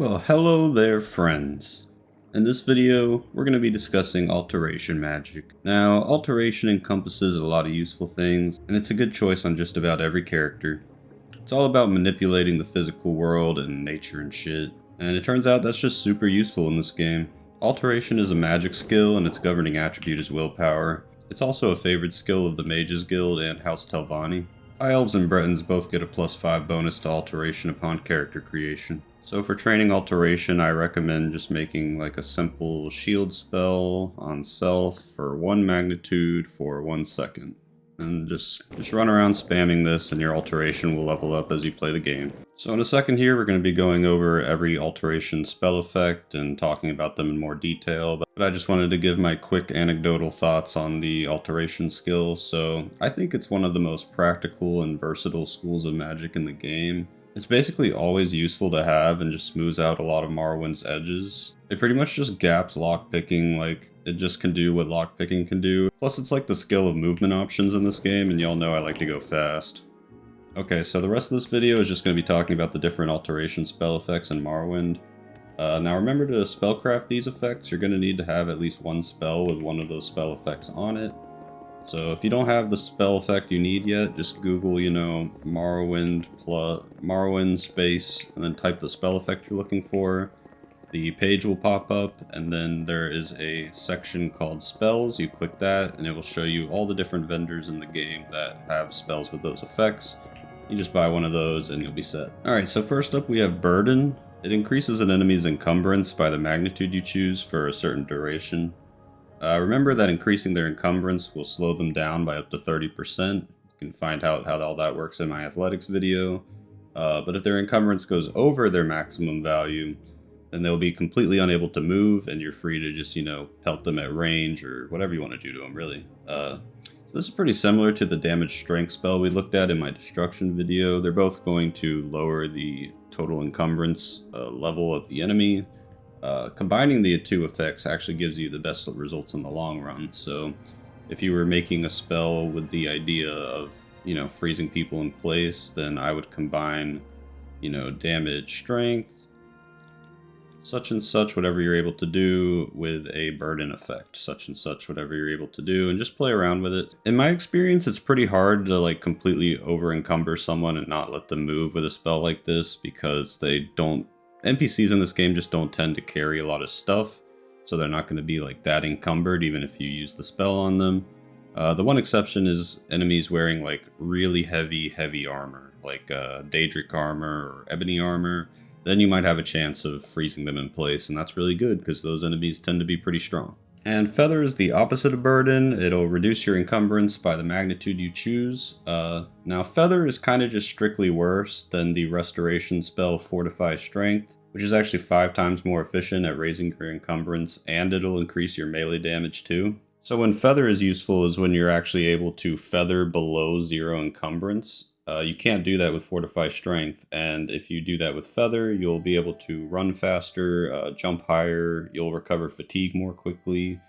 Well, hello there, friends. In this video, we're going to be discussing Alteration magic. Now, Alteration encompasses a lot of useful things, and it's a good choice on just about every character. It's all about manipulating the physical world and nature and shit, and it turns out that's just super useful in this game. Alteration is a magic skill, and its governing attribute is willpower. It's also a favored skill of the Mages Guild and House Telvanni. High Elves and Bretons both get a +5 bonus to Alteration upon character creation. So for training Alteration, I recommend just making like a simple shield spell on self for 1 magnitude for 1 second. And just run around spamming this and your Alteration will level up as you play the game. So in a second here, we're going to be going over every Alteration spell effect and talking about them in more detail. But I just wanted to give my quick anecdotal thoughts on the Alteration skill. So I think it's one of the most practical and versatile schools of magic in the game. It's basically always useful to have and just smooths out a lot of Morrowind's edges. It pretty much just gaps lockpicking, like it just can do what lockpicking can do. Plus it's like the skill of movement options in this game, and y'all know I like to go fast. Okay, so the rest of this video is just going to be talking about the different Alteration spell effects in Morrowind. Now remember, to spellcraft these effects, you're going to need to have at least one spell with one of those spell effects on it. So if you don't have the spell effect you need yet, just Google, Morrowind space, and then type the spell effect you're looking for. The page will pop up, and then there is a section called spells. You click that, and it will show you all the different vendors in the game that have spells with those effects. You just buy one of those, and you'll be set. Alright, so first up we have Burden. It increases an enemy's encumbrance by the magnitude you choose for a certain duration. Remember that increasing their encumbrance will slow them down by up to 30%. You can find out how all that works in my athletics video. But if their encumbrance goes over their maximum value, then they'll be completely unable to move, and you're free to just, pelt them at range or whatever you want to do to them, really. So this is pretty similar to the damage strength spell we looked at in my destruction video. They're both going to lower the total encumbrance level of the enemy. Combining the two effects actually gives you the best results in the long run. So if you were making a spell with the idea of, freezing people in place, then I would combine, damage strength, such and such, whatever you're able to do, with a burden effect, such and such, whatever you're able to do, and just play around with it. In my experience, it's pretty hard to completely over encumber someone and not let them move with a spell like this, because NPCs in this game just don't tend to carry a lot of stuff, so they're not going to be that encumbered even if you use the spell on them. The one exception is enemies wearing really heavy armor, like Daedric armor or Ebony armor. Then you might have a chance of freezing them in place, and that's really good because those enemies tend to be pretty strong. And Feather is the opposite of Burden. It'll reduce your encumbrance by the magnitude you choose. Now Feather is kind of just strictly worse than the restoration spell Fortify Strength, which is actually 5 times more efficient at raising your encumbrance, and it'll increase your melee damage too. So when Feather is useful is when you're actually able to feather below 0 encumbrance. You can't do that with Fortify Strength, and if you do that with Feather, you'll be able to run faster, jump higher, you'll recover fatigue more quickly.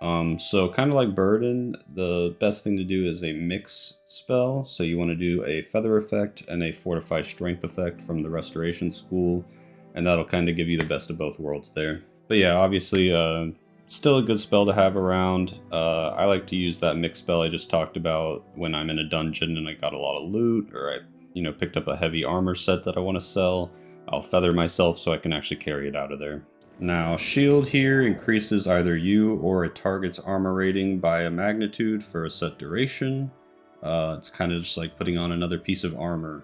So kind of like Burden, the best thing to do is a mix spell. So you want to do a Feather effect and a Fortify Strength effect from the Restoration School, and that'll kind of give you the best of both worlds there. But yeah, obviously, still a good spell to have around. I like to use that mix spell I just talked about when I'm in a dungeon and I got a lot of loot, or I picked up a heavy armor set that I want to sell. I'll feather myself so I can actually carry it out of there. Now, Shield here increases either you or a target's armor rating by a magnitude for a set duration. It's kind of just like putting on another piece of armor.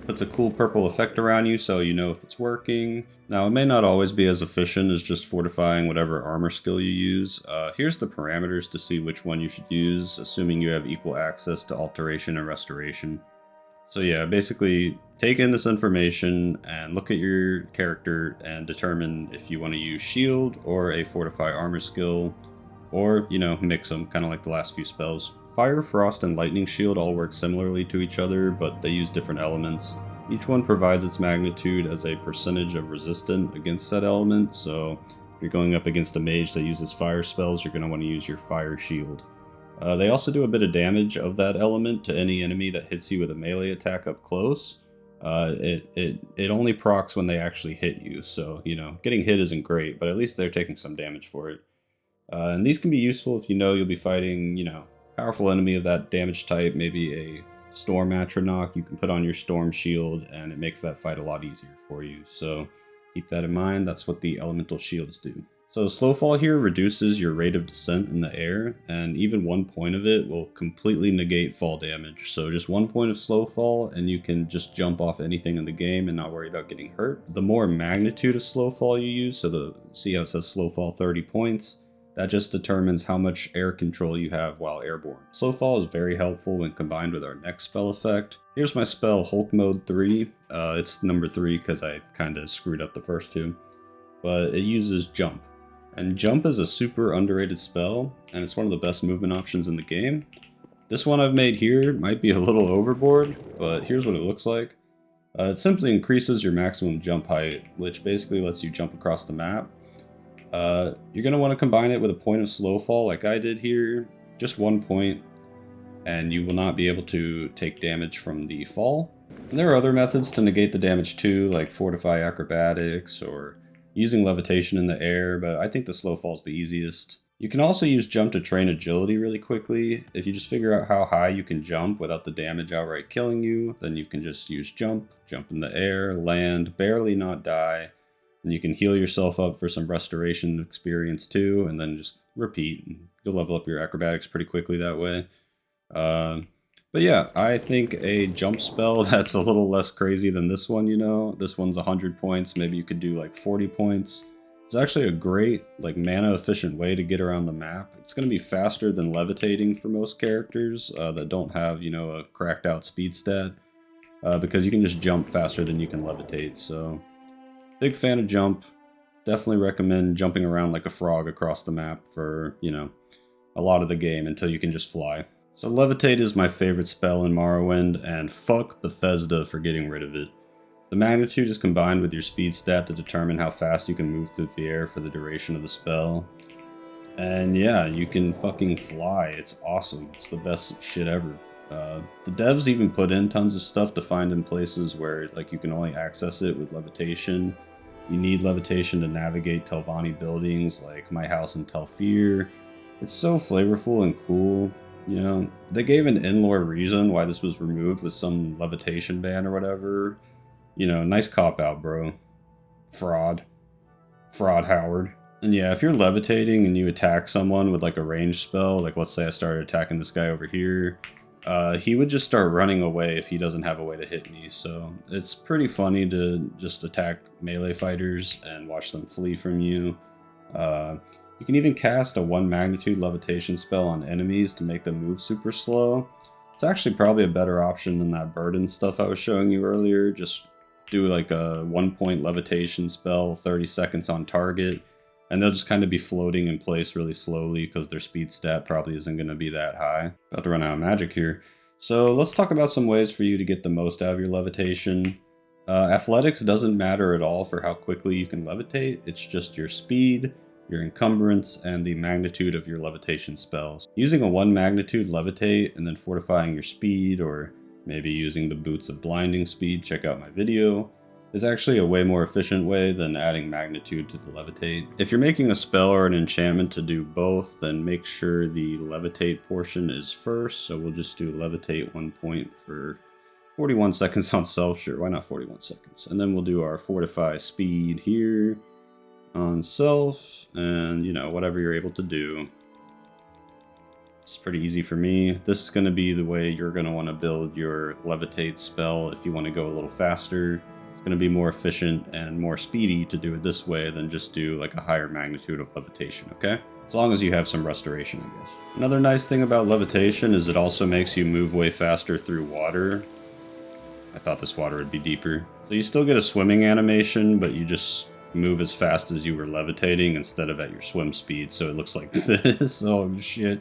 Puts a cool purple effect around you so you know if it's working. Now, it may not always be as efficient as just fortifying whatever armor skill you use. Here's the parameters to see which one you should use, assuming you have equal access to Alteration and Restoration. So yeah, basically take in this information and look at your character and determine if you want to use Shield or a Fortify armor skill, or, mix them, kind of like the last few spells. Fire, Frost, and Lightning Shield all work similarly to each other, but they use different elements. Each one provides its magnitude as a percentage of resistant against said element, so if you're going up against a mage that uses fire spells, you're going to want to use your Fire Shield. They also do a bit of damage of that element to any enemy that hits you with a melee attack up close, It only procs when they actually hit you, so, you know, getting hit isn't great, but at least they're taking some damage for it. And these can be useful if you know you'll be fighting, you know, powerful enemy of that damage type, maybe a Storm Atronach. You can put on your Storm Shield, and it makes that fight a lot easier for you. So keep that in mind. That's what the Elemental Shields do. So Slowfall here reduces your rate of descent in the air, and even 1 point of it will completely negate fall damage. So just 1 point of Slowfall, and you can just jump off anything in the game and not worry about getting hurt. The more magnitude of Slowfall you use, so see how it says Slowfall 30 points, that just determines how much air control you have while airborne. Slowfall is very helpful when combined with our next spell effect. Here's my spell, Hulk Mode 3. It's number 3 because I kind of screwed up the first two. But it uses Jump. And Jump is a super underrated spell, and it's one of the best movement options in the game. This one I've made here might be a little overboard, but here's what it looks like. It simply increases your maximum jump height, which basically lets you jump across the map. You're going to want to combine it with a point of Slowfall like I did here, just 1 point, and you will not be able to take damage from the fall. And there are other methods to negate the damage too, like Fortify Acrobatics or using Levitation in the air, but I think the Slowfall is the easiest. You can also use Jump to train agility really quickly. If you just figure out how high you can jump without the damage outright killing you, then you can just use Jump in the air, land, barely not die, and you can heal yourself up for some restoration experience too, and then just repeat. You'll level up your acrobatics pretty quickly that way. But yeah, I think a jump spell that's a little less crazy than this one, you know. This one's 100 points, maybe you could do like 40 points. It's actually a great, like, mana efficient way to get around the map. It's going to be faster than levitating for most characters that don't have, you know, a cracked out speed stat, because you can just jump faster than you can levitate. So big fan of Jump. Definitely recommend jumping around like a frog across the map for, you know, a lot of the game until you can just fly. So Levitate is my favorite spell in Morrowind, and fuck Bethesda for getting rid of it. The magnitude is combined with your speed stat to determine how fast you can move through the air for the duration of the spell. And yeah, you can fucking fly. It's awesome. It's the best shit ever. The devs even put in tons of stuff to find in places where, like, you can only access it with Levitation. You need Levitation to navigate Telvanni buildings, like my house in Telfir. It's so flavorful and cool. You know, they gave an in-lore reason why this was removed with some levitation ban or whatever. You know, nice cop-out, bro. Fraud. Fraud Howard. And yeah, if you're levitating and you attack someone with like a ranged spell, like let's say I started attacking this guy over here, he would just start running away if he doesn't have a way to hit me. So it's pretty funny to just attack melee fighters and watch them flee from you. You can even cast a 1 magnitude levitation spell on enemies to make them move super slow. It's actually probably a better option than that burden stuff I was showing you earlier. Just do like a 1 point levitation spell, 30 seconds on target, and they'll just kind of be floating in place really slowly because their speed stat probably isn't going to be that high. About to run out of magic here. So let's talk about some ways for you to get the most out of your levitation. Athletics doesn't matter at all for how quickly you can levitate. It's just your speed, your encumbrance, and the magnitude of your levitation spells. Using a 1 magnitude levitate and then fortifying your speed, or maybe using the boots of blinding speed, check out my video, is actually a way more efficient way than adding magnitude to the levitate. If you're making a spell or an enchantment to do both, then make sure the levitate portion is first. So we'll just do levitate 1 point for 41 seconds on self. Sure, why not 41 seconds? And then we'll do our fortify speed here on self, and you know, whatever you're able to do. It's pretty easy for me. This is going to be the way you're going to want to build your levitate spell if you want to go a little faster. It's going to be more efficient and more speedy to do it this way than just do like a higher magnitude of levitation, okay? As long as you have some restoration, I guess. Another nice thing about levitation is it also makes you move way faster through water. I thought this water would be deeper. So you still get a swimming animation, but you just move as fast as you were levitating instead of at your swim speed, so it looks like this. Oh shit.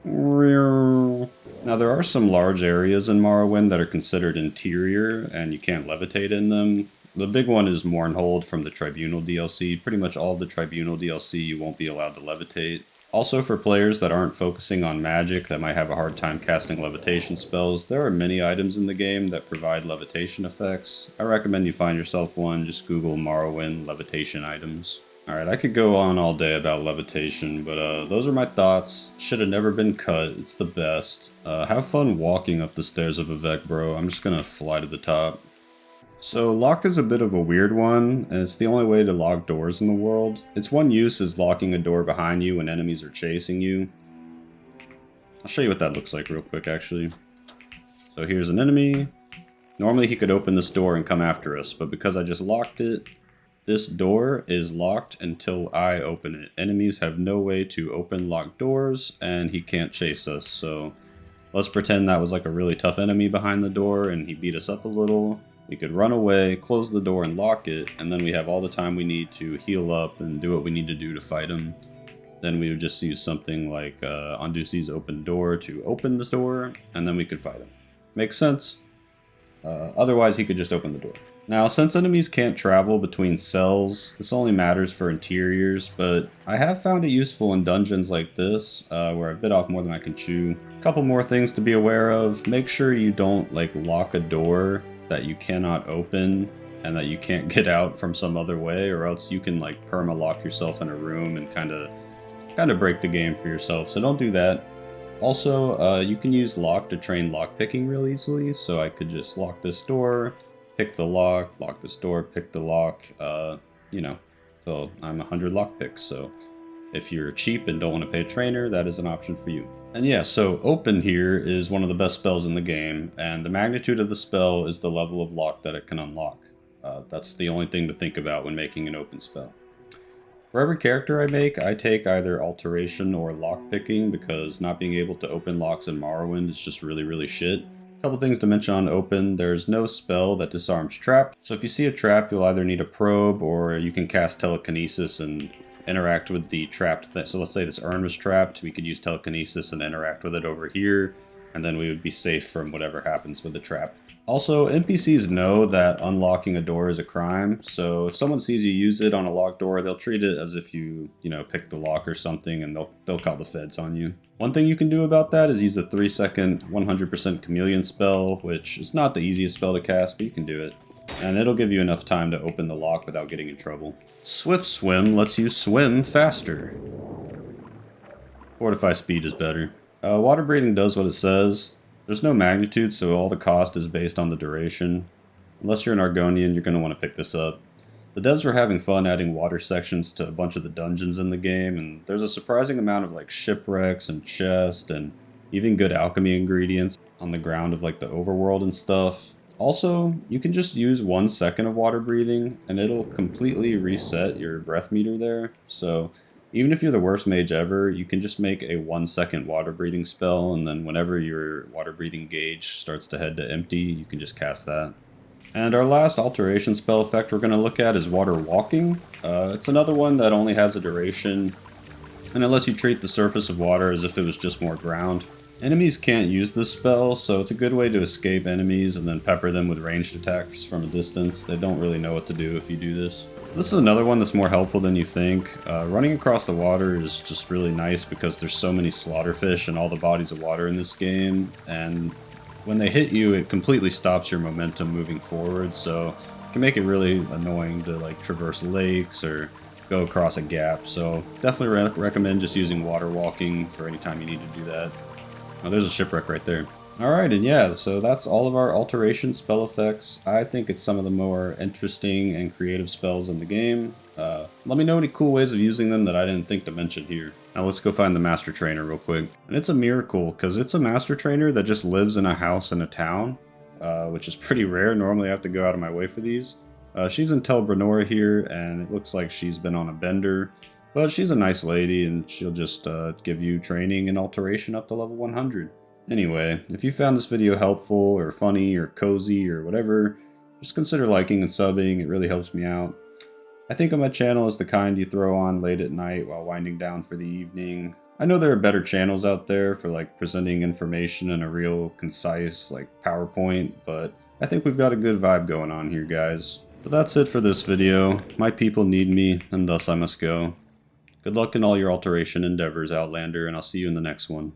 Now there are some large areas in Morrowind that are considered interior and you can't levitate in them. The big one is Mournhold from the Tribunal DLC. Pretty much all of the Tribunal DLC you won't be allowed to levitate. Also, for players that aren't focusing on magic that might have a hard time casting levitation spells, there are many items in the game that provide levitation effects. I recommend you find yourself one. Just Google Morrowind levitation items. Alright, I could go on all day about levitation, but those are my thoughts. Should have never been cut. It's the best. Have fun walking up the stairs of Avec, bro. I'm just gonna fly to the top. So lock is a bit of a weird one, and it's the only way to lock doors in the world. Its one use is locking a door behind you when enemies are chasing you. I'll show you what that looks like real quick, actually. So here's an enemy. Normally he could open this door and come after us, but because I just locked it, this door is locked until I open it. Enemies have no way to open locked doors, and he can't chase us, so let's pretend that was like a really tough enemy behind the door and he beat us up a little. We could run away, close the door and lock it, and then we have all the time we need to heal up and do what we need to do to fight him. Then we would just use something like Unduce's open door to open this door, and then we could fight him. Makes sense? Otherwise he could just open the door. Now, since enemies can't travel between cells, this only matters for interiors, but I have found it useful in dungeons like this, where I bit off more than I can chew. A couple more things to be aware of. Make sure you don't lock a door that you cannot open and that you can't get out from some other way, or else you can perma-lock yourself in a room and kind of break the game for yourself, so don't do that. Also, you can use lock to train lockpicking real easily, so I could just lock this door, pick the lock this door, pick the lock, you know, so I'm 100 lockpicks, so if you're cheap and don't want to pay a trainer, that is an option for you. And yeah, so open here is one of the best spells in the game, and the magnitude of the spell is the level of lock that it can unlock. That's the only thing to think about when making an open spell. For every character I make, I take either Alteration or lockpicking, because not being able to open locks in Morrowind is just really, really shit. Couple things to mention on open. There's no spell that disarms trap, so if you see a trap, you'll either need a probe or you can cast telekinesis and interact with the trapped thing. So let's say this urn was trapped, we could use telekinesis and interact with it over here, and then we would be safe from whatever happens with the trap. Also, NPCs know that unlocking a door is a crime, so if someone sees you use it on a locked door, they'll treat it as if you picked the lock or something, and they'll call the feds on you. One thing you can do about that is use a 3-second 100% chameleon spell, which is not the easiest spell to cast, but you can do it. And it'll give you enough time to open the lock without getting in trouble. Swift Swim lets you swim faster. Fortify speed is better. Water breathing does what it says. There's no magnitude, so all the cost is based on the duration. Unless you're an Argonian, you're going to want to pick this up. The devs were having fun adding water sections to a bunch of the dungeons in the game, and there's a surprising amount of shipwrecks and chests and even good alchemy ingredients on the ground of the overworld and stuff. Also, you can just use 1 second of water breathing and it'll completely reset your breath meter there. So even if you're the worst mage ever, you can just make a 1 second water breathing spell, and then whenever your water breathing gauge starts to head to empty, you can just cast that. And our last alteration spell effect we're going to look at is water walking. It's another one that only has a duration, and it lets you treat the surface of water as if it was just more ground. Enemies can't use this spell, so it's a good way to escape enemies and then pepper them with ranged attacks from a distance. They don't really know what to do if you do this. This is another one that's more helpful than you think. Running across the water is just really nice because there's so many slaughterfish and all the bodies of water in this game, and when they hit you, it completely stops your momentum moving forward, so it can make it really annoying to traverse lakes or go across a gap. So definitely recommend just using water walking for any time you need to do that. Oh, there's a shipwreck right there. Alright, and yeah, so that's all of our alteration spell effects. I think it's some of the more interesting and creative spells in the game. Let me know any cool ways of using them that I didn't think to mention here. Now let's go find the Master Trainer real quick. And it's a miracle, because it's a Master Trainer that just lives in a house in a town, which is pretty rare. Normally I have to go out of my way for these. She's in Tel Brenora here, and it looks like she's been on a bender. But she's a nice lady, and she'll just give you training and alteration up to level 100. Anyway, if you found this video helpful, or funny, or cozy, or whatever, just consider liking and subbing. It really helps me out. I think of my channel as the kind you throw on late at night while winding down for the evening. I know there are better channels out there for presenting information in a real concise PowerPoint, but I think we've got a good vibe going on here, guys. But that's it for this video. My people need me, and thus I must go. Good luck in all your alteration endeavors, Outlander, and I'll see you in the next one.